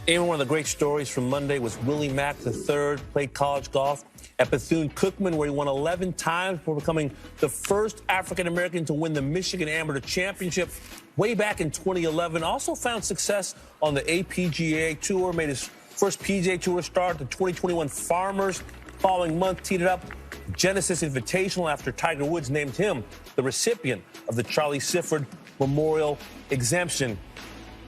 One of the great stories from Monday was Willie Mack III, played college golf at Bethune-Cookman, where he won 11 times before becoming the first African-American to win the Michigan Amateur Championship way back in 2011. Also found success on the APGA Tour, made his first PGA Tour start at the 2021 Farmers. Following month, teed it up Genesis Invitational after Tiger Woods named him the recipient of the Charlie Sifford Memorial Exemption.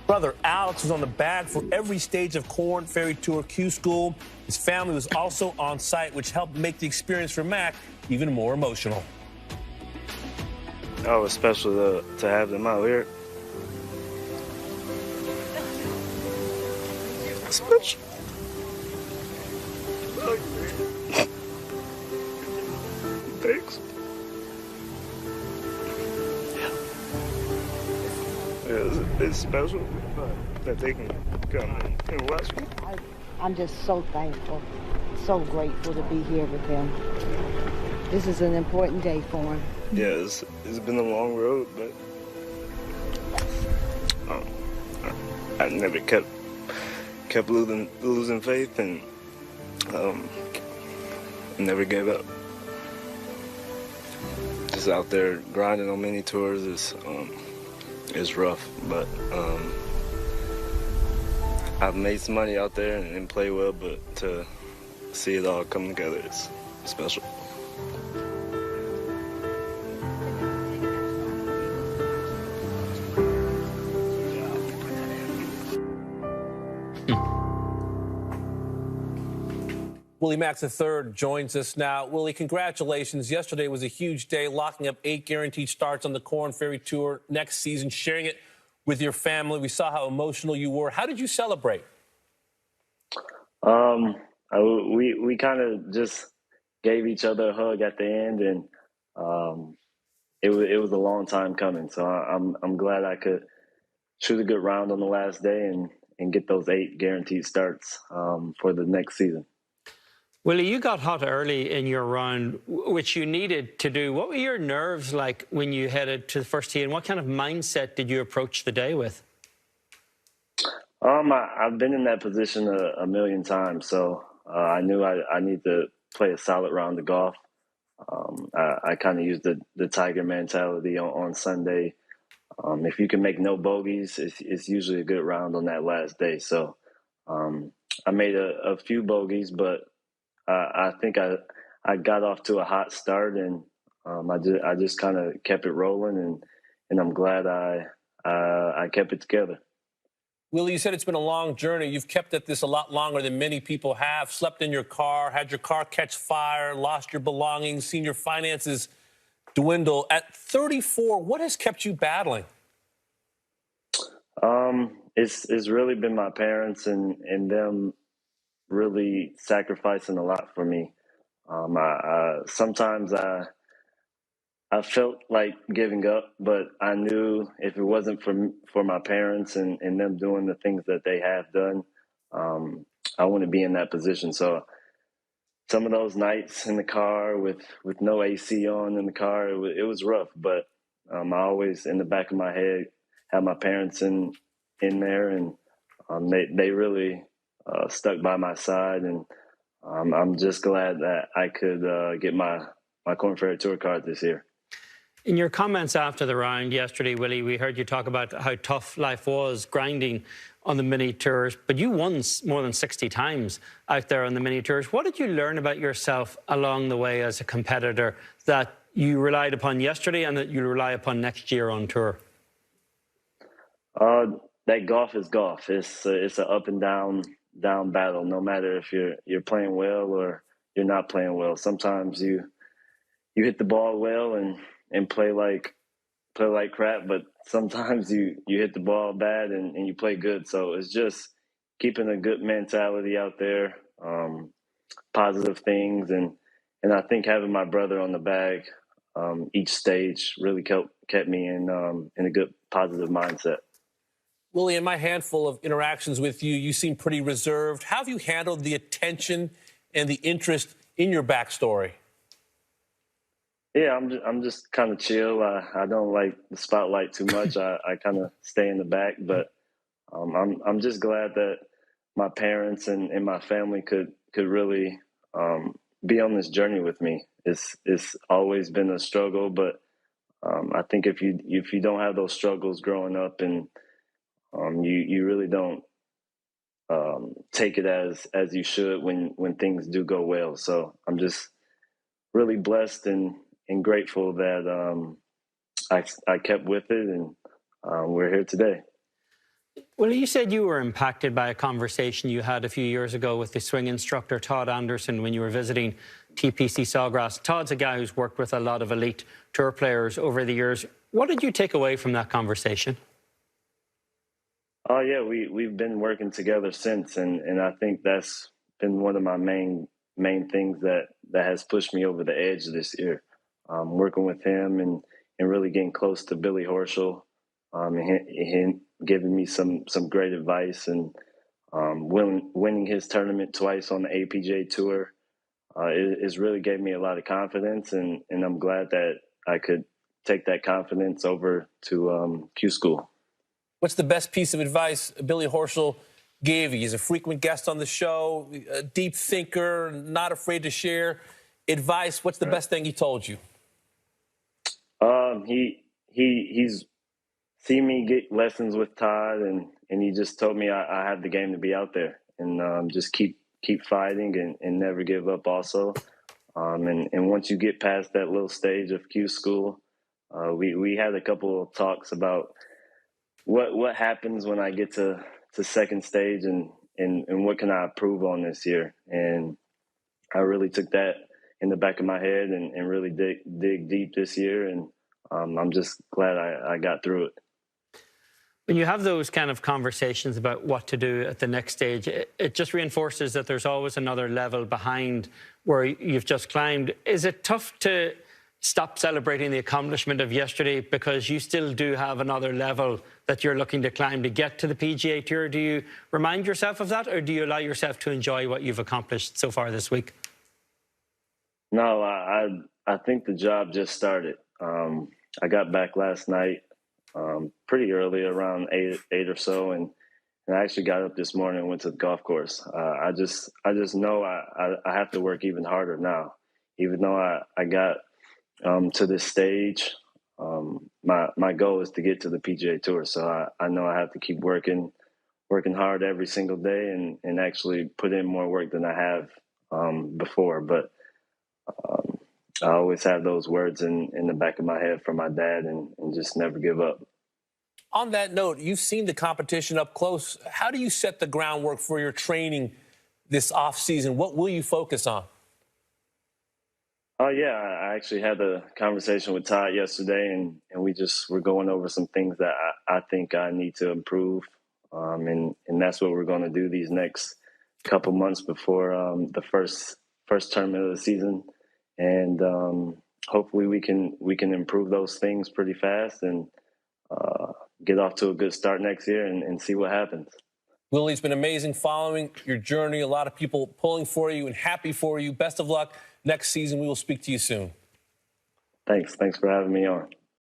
Brother Alex was on the bag for every stage of Korn Ferry Tour Q School. His family was also on site, which helped make the experience for Mac even more emotional. Oh, it's special to have them out here. Special. Thanks. It's special that they can come and watch me. I'm just so thankful, so grateful to be here with them. This is an important day for him. Yeah, it's been a long road, but I never kept losing faith and never gave up. Just out there grinding on many tours is rough, but I've made some money out there and play well, but to see it all come together is special. Willie Mack III joins us now. Willie, congratulations. Yesterday was a huge day, locking up 8 guaranteed starts on the Korn Ferry Tour next season, sharing it with your family. We saw how emotional you were. How did you celebrate? We kind of just gave each other a hug at the end, and it was a long time coming. So I'm glad I could shoot a good round on the last day and get those 8 guaranteed starts for the next season. Willie, you got hot early in your round, which you needed to do. What were your nerves like when you headed to the first tee, and what kind of mindset did you approach the day with? I've been in that position a million times, so I knew I need to play a solid round of golf. I kind of used the Tiger mentality on Sunday. If you can make no bogeys, it's usually a good round on that last day. So I made a few bogeys, but I think I got off to a hot start, and I just kind of kept it rolling, and I'm glad I kept it together. Willie, you said it's been a long journey. You've kept at this a lot longer than many people have. Slept in your car, had your car catch fire, lost your belongings, seen your finances dwindle. At 34, what has kept you battling? It's really been my parents and them really sacrificing a lot for me. Sometimes I felt like giving up, but I knew if it wasn't for my parents and them doing the things that they have done, I wouldn't be in that position. So some of those nights in the car with no AC on in the car, it was rough, but I always, in the back of my head, had my parents in there, and they really stuck by my side, and I'm just glad that I could get my Korn Ferry Tour card this year. In your comments after the round yesterday, Willie, we heard you talk about how tough life was grinding on the mini tours, but you won more than 60 times out there on the mini tours. What did you learn about yourself along the way as a competitor that you relied upon yesterday and that you rely upon next year on tour? That golf is golf. It's an up and down battle, no matter if you're playing well or you're not playing well. Sometimes you hit the ball well and play like crap, but sometimes you hit the ball bad and you play good. So it's just keeping a good mentality out there, positive things, and I think having my brother on the bag each stage really kept me in a good positive mindset. Willie, in my handful of interactions with you, you seem pretty reserved. How have you handled the attention and the interest in your backstory? Yeah, I'm just kind of chill. I don't like the spotlight too much. I kind of stay in the back, but I'm just glad that my parents and my family could really be on this journey with me. It's always been a struggle, but I think if you don't have those struggles growing up, and you really don't take it as you should when things do go well. So I'm just really blessed and grateful that I kept with it, and we're here today. Well, you said you were impacted by a conversation you had a few years ago with the swing instructor, Todd Anderson, when you were visiting TPC Sawgrass. Todd's a guy who's worked with a lot of elite tour players over the years. What did you take away from that conversation? Oh, yeah, we've been working together since, and I think that's been one of my main things that has pushed me over the edge this year. Working with him and really getting close to Billy Horschel, and him giving me some great advice, and winning his tournament twice on the APJ Tour is really gave me a lot of confidence, and I'm glad that I could take that confidence over to Q School. What's the best piece of advice Billy Horschel gave you? He's a frequent guest on the show, a deep thinker, not afraid to share advice. What's the best thing he told you? He's seen me get lessons with Todd, and he just told me I have the game to be out there, and just keep fighting and never give up also. And once you get past that little stage of Q School, we had a couple of talks about what happens when I get to second stage, and what can I improve on this year. And I really took that in the back of my head and really dig deep this year, and I'm just glad I got through it. When you have those kind of conversations about what to do at the next stage, it just reinforces that there's always another level behind where you've just climbed. Is it tough to stop celebrating the accomplishment of yesterday because you still do have another level that you're looking to climb to get to the PGA Tour? Do you remind yourself of that, or do you allow yourself to enjoy what you've accomplished so far this week? No, I think the job just started. I got back last night pretty early, around 8 or so, and I actually got up this morning and went to the golf course. I just know I have to work even harder now, even though I got to this stage. My goal is to get to the PGA Tour, so I know I have to keep working hard every single day, and actually put in more work than I have before. But I always have those words in the back of my head from my dad, and just never give up. On that note, you've seen the competition up close. How do you set the groundwork for your training this off-season? What will you focus on? Oh, yeah, I actually had a conversation with Todd yesterday, and we're going over some things that I think I need to improve. And that's what we're going to do these next couple months before the first tournament of the season. And hopefully we can improve those things pretty fast, and get off to a good start next year, and see what happens. Willie, it's been amazing following your journey. A lot of people pulling for you and happy for you. Best of luck next season. We will speak to you soon. Thanks for having me on.